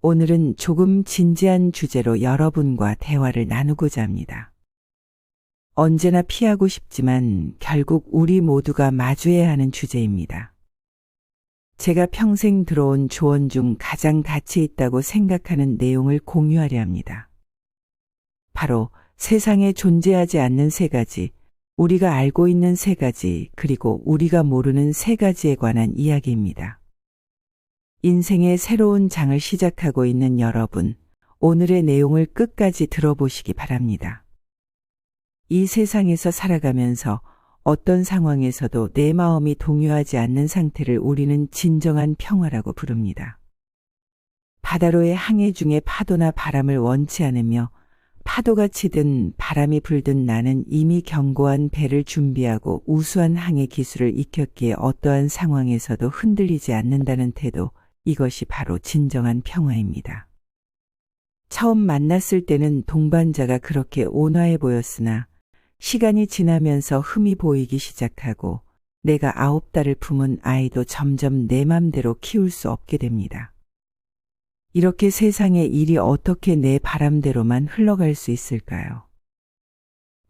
오늘은 조금 진지한 주제로 여러분과 대화를 나누고자 합니다. 언제나 피하고 싶지만 결국 우리 모두가 마주해야 하는 주제입니다. 제가 평생 들어온 조언 중 가장 가치 있다고 생각하는 내용을 공유하려 합니다. 바로 세상에 존재하지 않는 세 가지, 우리가 알고 있는 세 가지, 그리고 우리가 모르는 세 가지에 관한 이야기입니다. 인생의 새로운 장을 시작하고 있는 여러분, 오늘의 내용을 끝까지 들어보시기 바랍니다. 이 세상에서 살아가면서 어떤 상황에서도 내 마음이 동요하지 않는 상태를 우리는 진정한 평화라고 부릅니다. 바다로의 항해 중에 파도나 바람을 원치 않으며 파도가 치든 바람이 불든 나는 이미 견고한 배를 준비하고 우수한 항해 기술을 익혔기에 어떠한 상황에서도 흔들리지 않는다는 태도, 이것이 바로 진정한 평화입니다. 처음 만났을 때는 동반자가 그렇게 온화해 보였으나 시간이 지나면서 흠이 보이기 시작하고 내가 9달을 품은 아이도 점점 내 맘대로 키울 수 없게 됩니다. 이렇게 세상의 일이 어떻게 내 바람대로만 흘러갈 수 있을까요?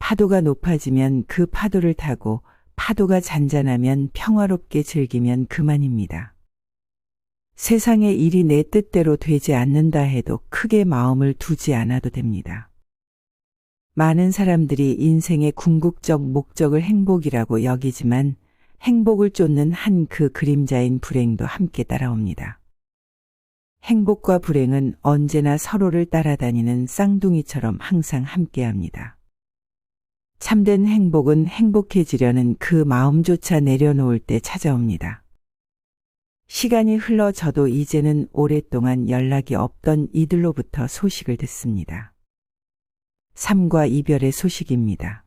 파도가 높아지면 그 파도를 타고 파도가 잔잔하면 평화롭게 즐기면 그만입니다. 세상의 일이 내 뜻대로 되지 않는다 해도 크게 마음을 두지 않아도 됩니다. 많은 사람들이 인생의 궁극적 목적을 행복이라고 여기지만 행복을 쫓는 한 그 그림자인 불행도 함께 따라옵니다. 행복과 불행은 언제나 서로를 따라다니는 쌍둥이처럼 항상 함께합니다. 참된 행복은 행복해지려는 그 마음조차 내려놓을 때 찾아옵니다. 시간이 흘러 저도 이제는 오랫동안 연락이 없던 이들로부터 소식을 듣습니다. 삶과 이별의 소식입니다.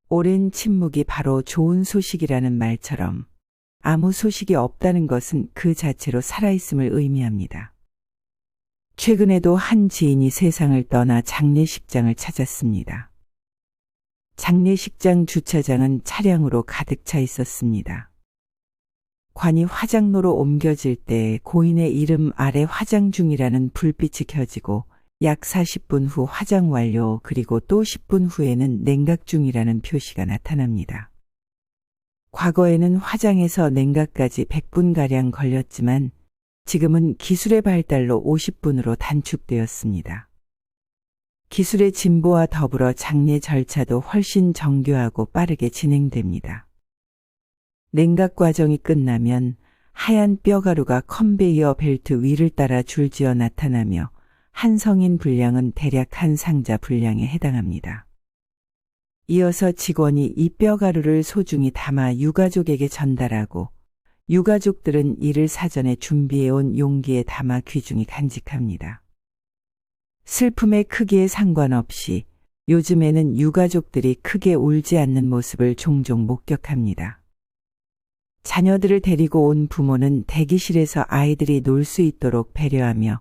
오랜 침묵이 바로 좋은 소식이라는 말처럼 아무 소식이 없다는 것은 그 자체로 살아있음을 의미합니다. 최근에도 한 지인이 세상을 떠나 장례식장을 찾았습니다. 장례식장 주차장은 차량으로 가득 차 있었습니다. 관이 화장로로 옮겨질 때 고인의 이름 아래 화장 중이라는 불빛이 켜지고 약 40분 후 화장 완료, 그리고 또 10분 후에는 냉각 중이라는 표시가 나타납니다. 과거에는 화장에서 냉각까지 100분가량 걸렸지만 지금은 기술의 발달로 50분으로 단축되었습니다. 기술의 진보와 더불어 장례 절차도 훨씬 정교하고 빠르게 진행됩니다. 냉각 과정이 끝나면 하얀 뼈가루가 컨베이어 벨트 위를 따라 줄지어 나타나며 한 성인 분량은 대략 한 상자 분량에 해당합니다. 이어서 직원이 이 뼈가루를 소중히 담아 유가족에게 전달하고 유가족들은 이를 사전에 준비해온 용기에 담아 귀중히 간직합니다. 슬픔의 크기에 상관없이 요즘에는 유가족들이 크게 울지 않는 모습을 종종 목격합니다. 자녀들을 데리고 온 부모는 대기실에서 아이들이 놀 수 있도록 배려하며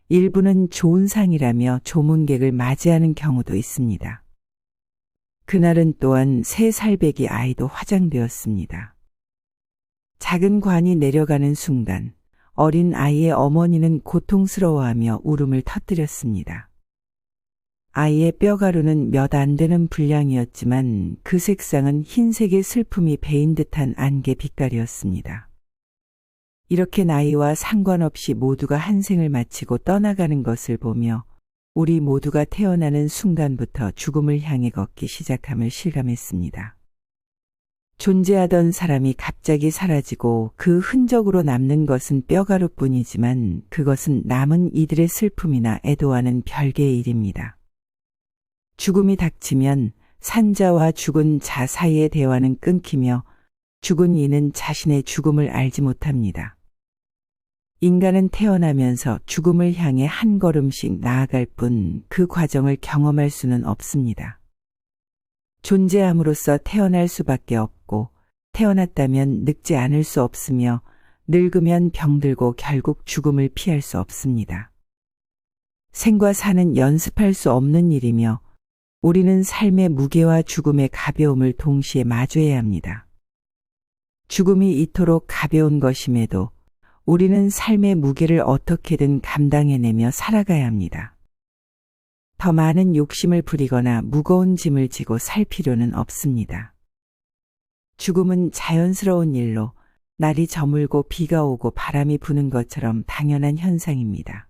일부는 좋은 상이라며 조문객을 맞이하는 경우도 있습니다. 그날은 또한 3살배기 아이도 화장되었습니다. 작은 관이 내려가는 순간 어린 아이의 어머니는 고통스러워하며 울음을 터뜨렸습니다. 아이의 뼈가루는 몇 안 되는 분량이었지만 그 색상은 흰색의 슬픔이 배인 듯한 안개 빛깔이었습니다. 이렇게 나이와 상관없이 모두가 한 생을 마치고 떠나가는 것을 보며 우리 모두가 태어나는 순간부터 죽음을 향해 걷기 시작함을 실감했습니다. 존재하던 사람이 갑자기 사라지고 그 흔적으로 남는 것은 뼈가루뿐이지만 그것은 남은 이들의 슬픔이나 애도와는 별개의 일입니다. 죽음이 닥치면 산자와 죽은 자 사이의 대화는 끊기며 죽은 이는 자신의 죽음을 알지 못합니다. 인간은 태어나면서 죽음을 향해 한 걸음씩 나아갈 뿐 그 과정을 경험할 수는 없습니다. 존재함으로써 태어날 수밖에 없고 태어났다면 늙지 않을 수 없으며 늙으면 병들고 결국 죽음을 피할 수 없습니다. 생과 사는 연습할 수 없는 일이며 우리는 삶의 무게와 죽음의 가벼움을 동시에 마주해야 합니다. 죽음이 이토록 가벼운 것임에도 우리는 삶의 무게를 어떻게든 감당해내며 살아가야 합니다. 더 많은 욕심을 부리거나 무거운 짐을 지고 살 필요는 없습니다. 죽음은 자연스러운 일로 날이 저물고 비가 오고 바람이 부는 것처럼 당연한 현상입니다.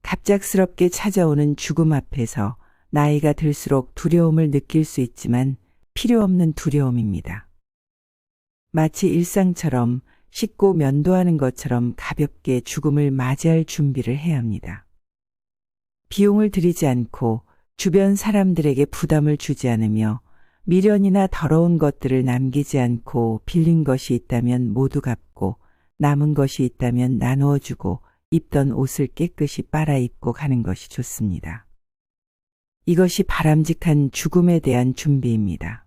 갑작스럽게 찾아오는 죽음 앞에서 나이가 들수록 두려움을 느낄 수 있지만 필요 없는 두려움입니다. 마치 일상처럼 씻고 면도하는 것처럼 가볍게 죽음을 맞이할 준비를 해야 합니다. 비용을 들이지 않고 주변 사람들에게 부담을 주지 않으며 미련이나 더러운 것들을 남기지 않고 빌린 것이 있다면 모두 갚고 남은 것이 있다면 나누어 주고 입던 옷을 깨끗이 빨아 입고 가는 것이 좋습니다. 이것이 바람직한 죽음에 대한 준비입니다.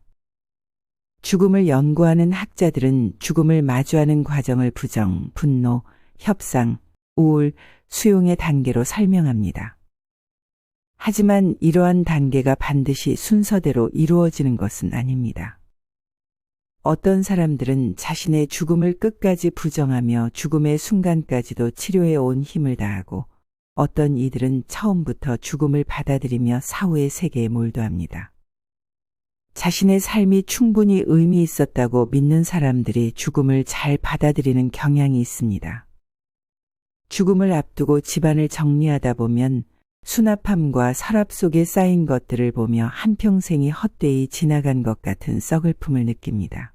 죽음을 연구하는 학자들은 죽음을 마주하는 과정을 부정, 분노, 협상, 우울, 수용의 단계로 설명합니다. 하지만 이러한 단계가 반드시 순서대로 이루어지는 것은 아닙니다. 어떤 사람들은 자신의 죽음을 끝까지 부정하며 죽음의 순간까지도 치료해 온 힘을 다하고 어떤 이들은 처음부터 죽음을 받아들이며 사후의 세계에 몰두합니다. 자신의 삶이 충분히 의미 있었다고 믿는 사람들이 죽음을 잘 받아들이는 경향이 있습니다. 죽음을 앞두고 집안을 정리하다 보면 수납함과 서랍 속에 쌓인 것들을 보며 한평생이 헛되이 지나간 것 같은 썩을픔을 느낍니다.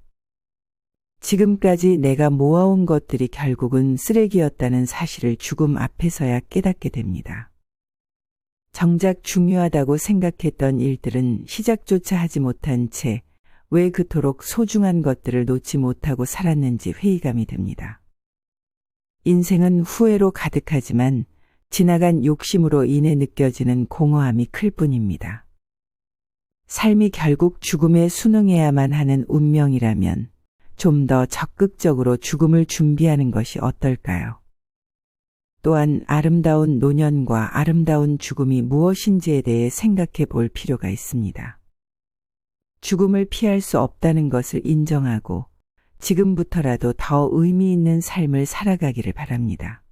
지금까지 내가 모아온 것들이 결국은 쓰레기였다는 사실을 죽음 앞에서야 깨닫게 됩니다. 정작 중요하다고 생각했던 일들은 시작조차 하지 못한 채 왜 그토록 소중한 것들을 놓지 못하고 살았는지 회의감이 듭니다. 인생은 후회로 가득하지만 지나간 욕심으로 인해 느껴지는 공허함이 클 뿐입니다. 삶이 결국 죽음에 순응해야만 하는 운명이라면 좀 더 적극적으로 죽음을 준비하는 것이 어떨까요? 또한 아름다운 노년과 아름다운 죽음이 무엇인지에 대해 생각해 볼 필요가 있습니다. 죽음을 피할 수 없다는 것을 인정하고 지금부터라도 더 의미 있는 삶을 살아가기를 바랍니다.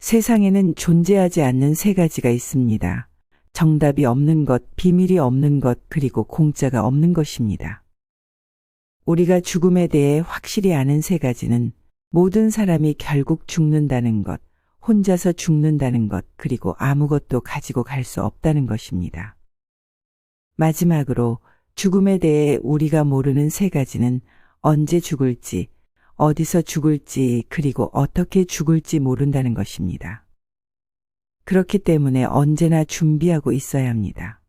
세상에는 존재하지 않는 세 가지가 있습니다. 정답이 없는 것, 비밀이 없는 것, 그리고 공짜가 없는 것입니다. 우리가 죽음에 대해 확실히 아는 세 가지는 모든 사람이 결국 죽는다는 것, 혼자서 죽는다는 것, 그리고 아무것도 가지고 갈 수 없다는 것입니다. 마지막으로 죽음에 대해 우리가 모르는 세 가지는 언제 죽을지, 어디서 죽을지, 그리고 어떻게 죽을지 모른다는 것입니다. 그렇기 때문에 언제나 준비하고 있어야 합니다.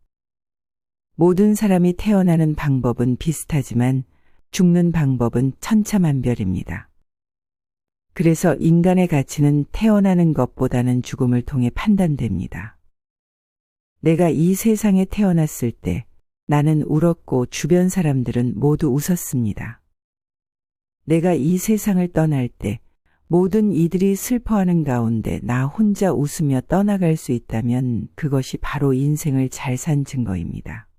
모든 사람이 태어나는 방법은 비슷하지만 죽는 방법은 천차만별입니다. 그래서 인간의 가치는 태어나는 것보다는 죽음을 통해 판단됩니다. 내가 이 세상에 태어났을 때 나는 울었고 주변 사람들은 모두 웃었습니다. 내가 이 세상을 떠날 때 모든 이들이 슬퍼하는 가운데 나 혼자 웃으며 떠나갈 수 있다면 그것이 바로 인생을 잘 산 증거입니다.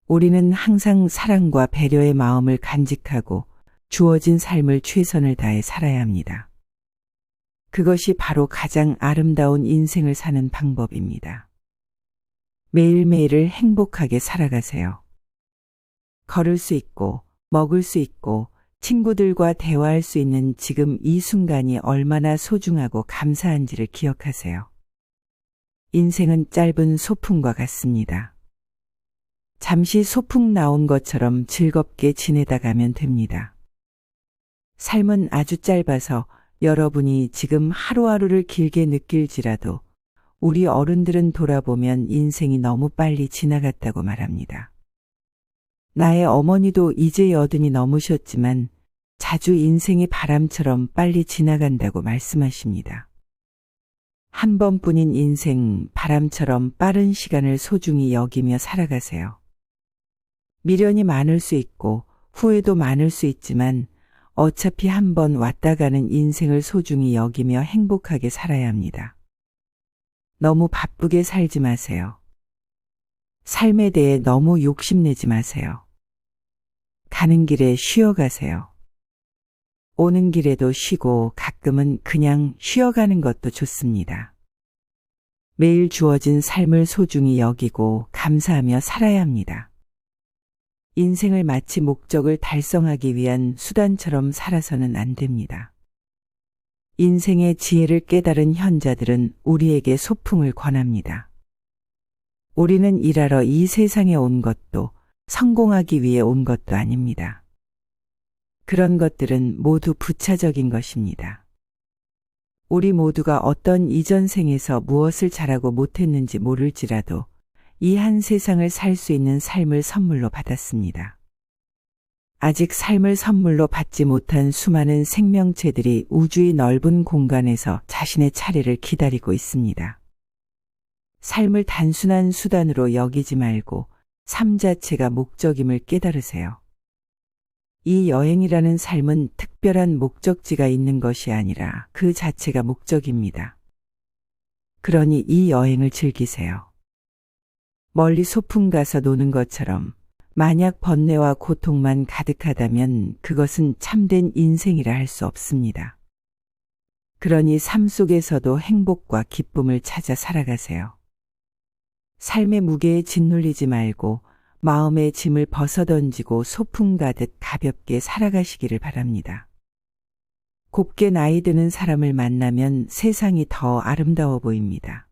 우리는 항상 사랑과 배려의 마음을 간직하고 주어진 삶을 최선을 다해 살아야 합니다. 그것이 바로 가장 아름다운 인생을 사는 방법입니다. 매일매일을 행복하게 살아가세요. 걸을 수 있고 먹을 수 있고 친구들과 대화할 수 있는 지금 이 순간이 얼마나 소중하고 감사한지를 기억하세요. 인생은 짧은 소풍과 같습니다. 잠시 소풍 나온 것처럼 즐겁게 지내다 가면 됩니다. 삶은 아주 짧아서 여러분이 지금 하루하루를 길게 느낄지라도 우리 어른들은 돌아보면 인생이 너무 빨리 지나갔다고 말합니다. 나의 어머니도 이제 80이 넘으셨지만 자주 인생이 바람처럼 빨리 지나간다고 말씀하십니다. 한 번뿐인 인생, 바람처럼 빠른 시간을 소중히 여기며 살아가세요. 미련이 많을 수 있고 후회도 많을 수 있지만 어차피 한 번 왔다 가는 인생을 소중히 여기며 행복하게 살아야 합니다. 너무 바쁘게 살지 마세요. 삶에 대해 너무 욕심내지 마세요. 가는 길에 쉬어가세요. 오는 길에도 쉬고 가끔은 그냥 쉬어가는 것도 좋습니다. 매일 주어진 삶을 소중히 여기고 감사하며 살아야 합니다. 인생을 마치 목적을 달성하기 위한 수단처럼 살아서는 안 됩니다. 인생의 지혜를 깨달은 현자들은 우리에게 소풍을 권합니다. 우리는 일하러 이 세상에 온 것도 성공하기 위해 온 것도 아닙니다. 그런 것들은 모두 부차적인 것입니다. 우리 모두가 어떤 이전 생에서 무엇을 잘하고 못했는지 모를지라도 이 한 세상을 살 수 있는 삶을 선물로 받았습니다. 아직 삶을 선물로 받지 못한 수많은 생명체들이 우주의 넓은 공간에서 자신의 차례를 기다리고 있습니다. 삶을 단순한 수단으로 여기지 말고 삶 자체가 목적임을 깨달으세요. 이 여행이라는 삶은 특별한 목적지가 있는 것이 아니라 그 자체가 목적입니다. 그러니 이 여행을 즐기세요. 멀리 소풍 가서 노는 것처럼 만약 번뇌와 고통만 가득하다면 그것은 참된 인생이라 할 수 없습니다. 그러니 삶 속에서도 행복과 기쁨을 찾아 살아가세요. 삶의 무게에 짓눌리지 말고 마음의 짐을 벗어던지고 소풍 가듯 가볍게 살아가시기를 바랍니다. 곱게 나이 드는 사람을 만나면 세상이 더 아름다워 보입니다.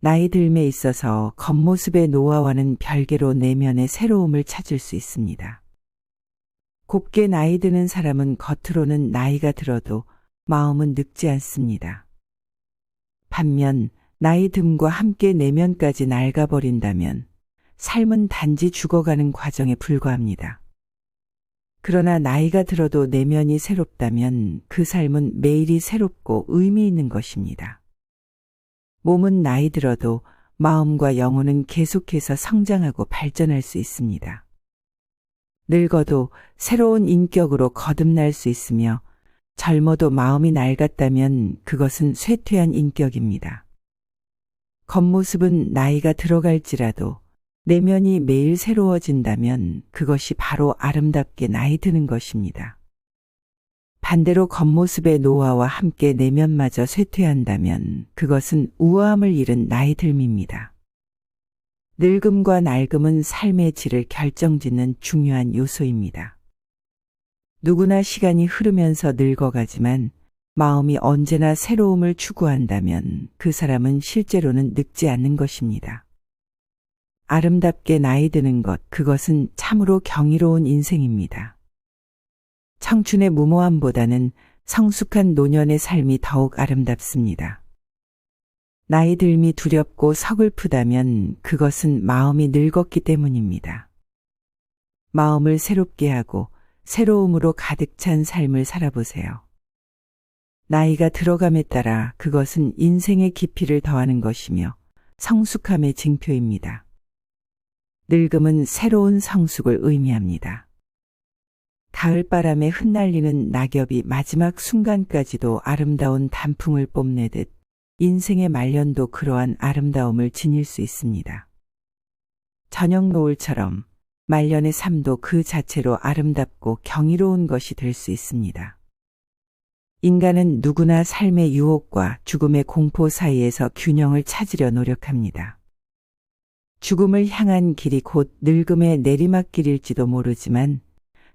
나이 들매 있어서 겉모습의 노화와는 별개로 내면의 새로움을 찾을 수 있습니다. 곱게 나이 드는 사람은 겉으로는 나이가 들어도 마음은 늙지 않습니다. 반면 나이 듦과 함께 내면까지 낡아버린다면 삶은 단지 죽어가는 과정에 불과합니다. 그러나 나이가 들어도 내면이 새롭다면 그 삶은 매일이 새롭고 의미 있는 것입니다. 몸은 나이 들어도 마음과 영혼은 계속해서 성장하고 발전할 수 있습니다. 늙어도 새로운 인격으로 거듭날 수 있으며 젊어도 마음이 낡았다면 그것은 쇠퇴한 인격입니다. 겉모습은 나이가 들어갈지라도 내면이 매일 새로워진다면 그것이 바로 아름답게 나이 드는 것입니다. 반대로 겉모습의 노화와 함께 내면마저 쇠퇴한다면 그것은 우아함을 잃은 나이 듦입니다. 늙음과 낡음은 삶의 질을 결정짓는 중요한 요소입니다. 누구나 시간이 흐르면서 늙어가지만 마음이 언제나 새로움을 추구한다면 그 사람은 실제로는 늙지 않는 것입니다. 아름답게 나이 드는 것, 그것은 참으로 경이로운 인생입니다. 청춘의 무모함보다는 성숙한 노년의 삶이 더욱 아름답습니다. 나이 듦이 두렵고 서글프다면 그것은 마음이 늙었기 때문입니다. 마음을 새롭게 하고 새로움으로 가득 찬 삶을 살아보세요. 나이가 들어감에 따라 그것은 인생의 깊이를 더하는 것이며 성숙함의 징표입니다. 늙음은 새로운 성숙을 의미합니다. 가을바람에 흩날리는 낙엽이 마지막 순간까지도 아름다운 단풍을 뽐내듯 인생의 말년도 그러한 아름다움을 지닐 수 있습니다. 저녁 노을처럼 말년의 삶도 그 자체로 아름답고 경이로운 것이 될 수 있습니다. 인간은 누구나 삶의 유혹과 죽음의 공포 사이에서 균형을 찾으려 노력합니다. 죽음을 향한 길이 곧 늙음의 내리막길일지도 모르지만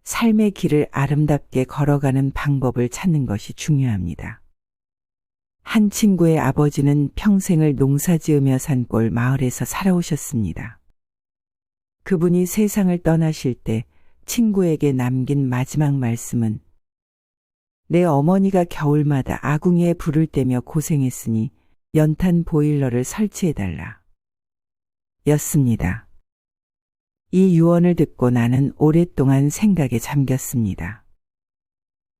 삶의 길을 아름답게 걸어가는 방법을 찾는 것이 중요합니다. 한 친구의 아버지는 평생을 농사지으며 산골 마을에서 살아오셨습니다. 그분이 세상을 떠나실 때 친구에게 남긴 마지막 말씀은 내 어머니가 겨울마다 아궁이에 불을 떼며 고생했으니 연탄 보일러를 설치해달라 였습니다. 이 유언을 듣고 나는 오랫동안 생각에 잠겼습니다.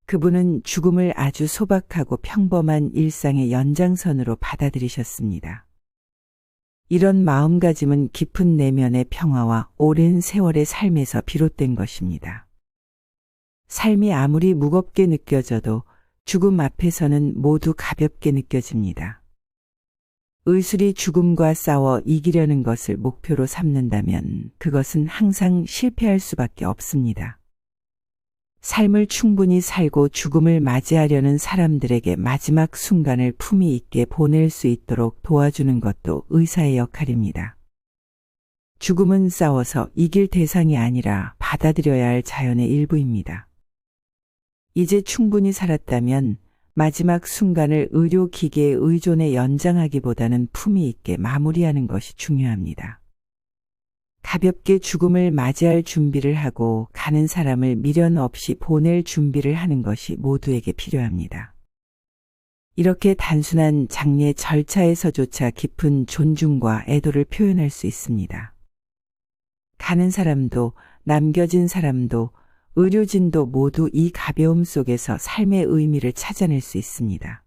그분은 죽음을 아주 소박하고 평범한 일상의 연장선으로 받아들이셨습니다. 이런 마음가짐은 깊은 내면의 평화와 오랜 세월의 삶에서 비롯된 것입니다. 삶이 아무리 무겁게 느껴져도 죽음 앞에서는 모두 가볍게 느껴집니다. 의술이 죽음과 싸워 이기려는 것을 목표로 삼는다면 그것은 항상 실패할 수밖에 없습니다. 삶을 충분히 살고 죽음을 맞이하려는 사람들에게 마지막 순간을 품위 있게 보낼 수 있도록 도와주는 것도 의사의 역할입니다. 죽음은 싸워서 이길 대상이 아니라 받아들여야 할 자연의 일부입니다. 이제 충분히 살았다면 마지막 순간을 의료기계의 의존에 연장하기보다는 품위 있게 마무리하는 것이 중요합니다. 가볍게 죽음을 맞이할 준비를 하고 가는 사람을 미련 없이 보낼 준비를 하는 것이 모두에게 필요합니다. 이렇게 단순한 장례 절차에서조차 깊은 존중과 애도를 표현할 수 있습니다. 가는 사람도 남겨진 사람도 의료진도 모두 이 가벼움 속에서 삶의 의미를 찾아낼 수 있습니다.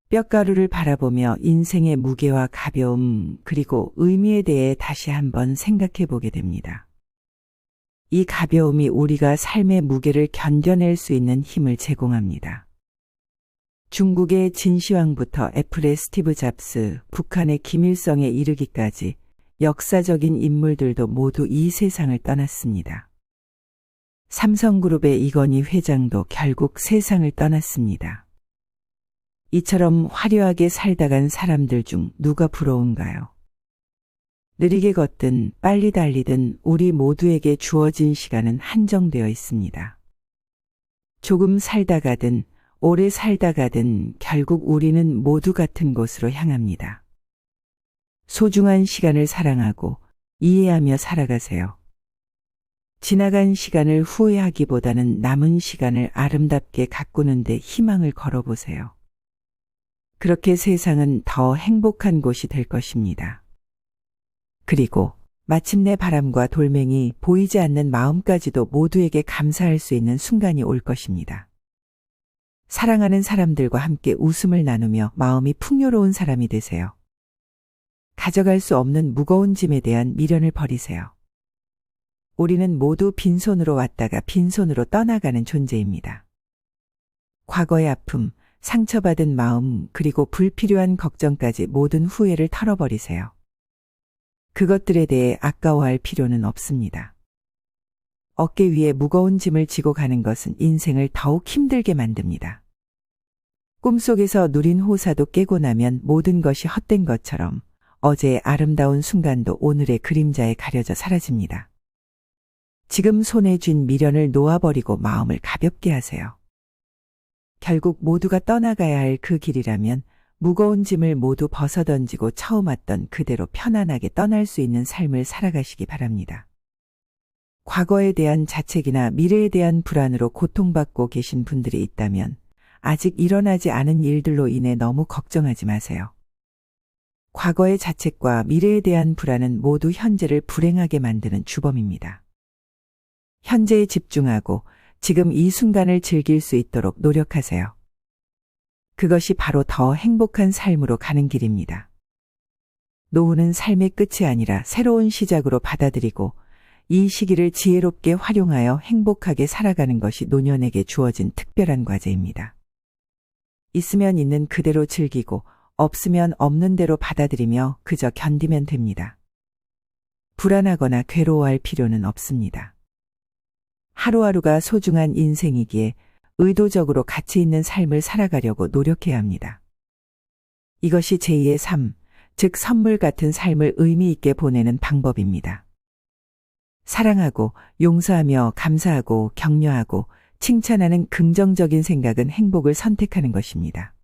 뼈가루를 바라보며 인생의 무게와 가벼움 그리고 의미에 대해 다시 한번 생각해 보게 됩니다. 이 가벼움이 우리가 삶의 무게를 견뎌낼 수 있는 힘을 제공합니다. 중국의 진시황부터 애플의 스티브 잡스, 북한의 김일성에 이르기까지 역사적인 인물들도 모두 이 세상을 떠났습니다. 삼성그룹의 이건희 회장도 결국 세상을 떠났습니다. 이처럼 화려하게 살다 간 사람들 중 누가 부러운가요? 느리게 걷든 빨리 달리든 우리 모두에게 주어진 시간은 한정되어 있습니다. 조금 살다 가든 오래 살다 가든 결국 우리는 모두 같은 곳으로 향합니다. 소중한 시간을 사랑하고 이해하며 살아가세요. 지나간 시간을 후회하기보다는 남은 시간을 아름답게 가꾸는 데 희망을 걸어보세요. 그렇게 세상은 더 행복한 곳이 될 것입니다. 그리고 마침내 바람과 돌멩이, 보이지 않는 마음까지도 모두에게 감사할 수 있는 순간이 올 것입니다. 사랑하는 사람들과 함께 웃음을 나누며 마음이 풍요로운 사람이 되세요. 가져갈 수 없는 무거운 짐에 대한 미련을 버리세요. 우리는 모두 빈손으로 왔다가 빈손으로 떠나가는 존재입니다. 과거의 아픔, 상처받은 마음, 그리고 불필요한 걱정까지 모든 후회를 털어버리세요. 그것들에 대해 아까워할 필요는 없습니다. 어깨 위에 무거운 짐을 지고 가는 것은 인생을 더욱 힘들게 만듭니다. 꿈속에서 누린 호사도 깨고 나면 모든 것이 헛된 것처럼 어제의 아름다운 순간도 오늘의 그림자에 가려져 사라집니다. 지금 손에 쥔 미련을 놓아버리고 마음을 가볍게 하세요. 결국 모두가 떠나가야 할 그 길이라면 무거운 짐을 모두 벗어던지고 처음 왔던 그대로 편안하게 떠날 수 있는 삶을 살아가시기 바랍니다. 과거에 대한 자책이나 미래에 대한 불안으로 고통받고 계신 분들이 있다면 아직 일어나지 않은 일들로 인해 너무 걱정하지 마세요. 과거의 자책과 미래에 대한 불안은 모두 현재를 불행하게 만드는 주범입니다. 현재에 집중하고 지금 이 순간을 즐길 수 있도록 노력하세요. 그것이 바로 더 행복한 삶으로 가는 길입니다. 노후는 삶의 끝이 아니라 새로운 시작으로 받아들이고 이 시기를 지혜롭게 활용하여 행복하게 살아가는 것이 노년에게 주어진 특별한 과제입니다. 있으면 있는 그대로 즐기고 없으면 없는 대로 받아들이며 그저 견디면 됩니다. 불안하거나 괴로워할 필요는 없습니다. 하루하루가 소중한 인생이기에 의도적으로 가치 있는 삶을 살아가려고 노력해야 합니다. 이것이 제2의 삶, 즉 선물 같은 삶을 의미 있게 보내는 방법입니다. 사랑하고 용서하며 감사하고 격려하고 칭찬하는 긍정적인 생각은 행복을 선택하는 것입니다.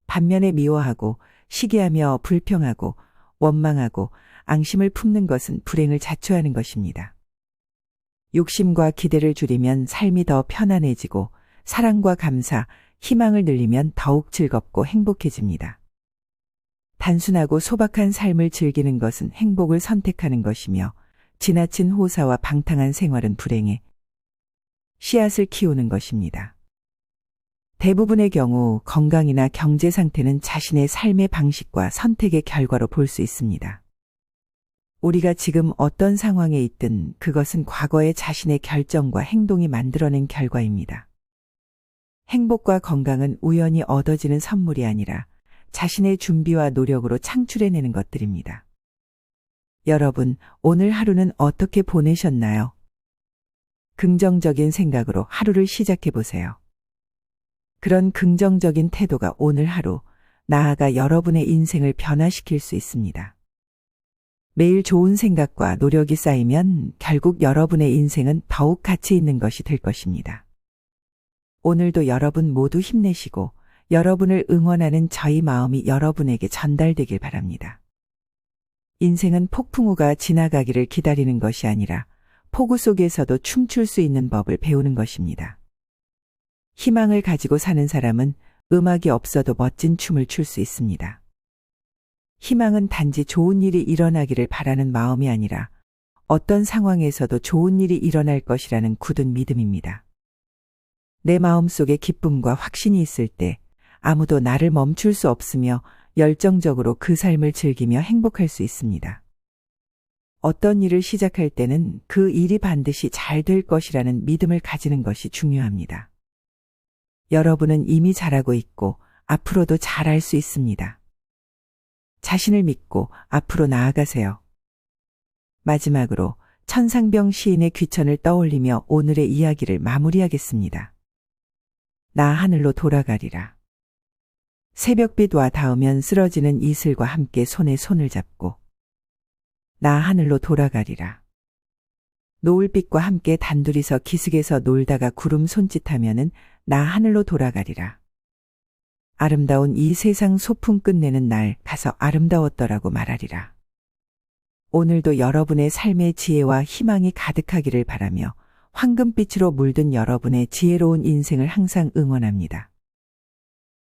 반면에 미워하고 시기하며 불평하고 원망하고 앙심을 품는 것은 불행을 자초하는 것입니다. 욕심과 기대를 줄이면 삶이 더 편안해지고 사랑과 감사, 희망을 늘리면 더욱 즐겁고 행복해집니다. 단순하고 소박한 삶을 즐기는 것은 행복을 선택하는 것이며 지나친 호사와 방탕한 생활은 불행의 씨앗을 키우는 것입니다. 대부분의 경우 건강이나 경제 상태는 자신의 삶의 방식과 선택의 결과로 볼 수 있습니다. 우리가 지금 어떤 상황에 있든 그것은 과거의 자신의 결정과 행동이 만들어낸 결과입니다. 행복과 건강은 우연히 얻어지는 선물이 아니라 자신의 준비와 노력으로 창출해내는 것들입니다. 여러분, 오늘 하루는 어떻게 보내셨나요? 긍정적인 생각으로 하루를 시작해 보세요. 그런 긍정적인 태도가 오늘 하루, 나아가 여러분의 인생을 변화시킬 수 있습니다. 매일 좋은 생각과 노력이 쌓이면 결국 여러분의 인생은 더욱 가치 있는 것이 될 것입니다. 오늘도 여러분 모두 힘내시고 여러분을 응원하는 저희 마음이 여러분에게 전달되길 바랍니다. 인생은 폭풍우가 지나가기를 기다리는 것이 아니라 폭우 속에서도 춤출 수 있는 법을 배우는 것입니다. 희망을 가지고 사는 사람은 음악이 없어도 멋진 춤을 출 수 있습니다. 희망은 단지 좋은 일이 일어나기를 바라는 마음이 아니라 어떤 상황에서도 좋은 일이 일어날 것이라는 굳은 믿음입니다. 내 마음속에 기쁨과 확신이 있을 때 아무도 나를 멈출 수 없으며 열정적으로 그 삶을 즐기며 행복할 수 있습니다. 어떤 일을 시작할 때는 그 일이 반드시 잘 될 것이라는 믿음을 가지는 것이 중요합니다. 여러분은 이미 잘하고 있고 앞으로도 잘할 수 있습니다. 자신을 믿고 앞으로 나아가세요. 마지막으로 천상병 시인의 귀천을 떠올리며 오늘의 이야기를 마무리하겠습니다. 나 하늘로 돌아가리라. 새벽빛 와 닿으면 쓰러지는 이슬과 함께 손에 손을 잡고 나 하늘로 돌아가리라. 노을빛과 함께 단둘이서 기슭에서 놀다가 구름 손짓하면은 나 하늘로 돌아가리라. 아름다운 이 세상 소풍 끝내는 날 가서 아름다웠더라고 말하리라. 오늘도 여러분의 삶의 지혜와 희망이 가득하기를 바라며 황금빛으로 물든 여러분의 지혜로운 인생을 항상 응원합니다.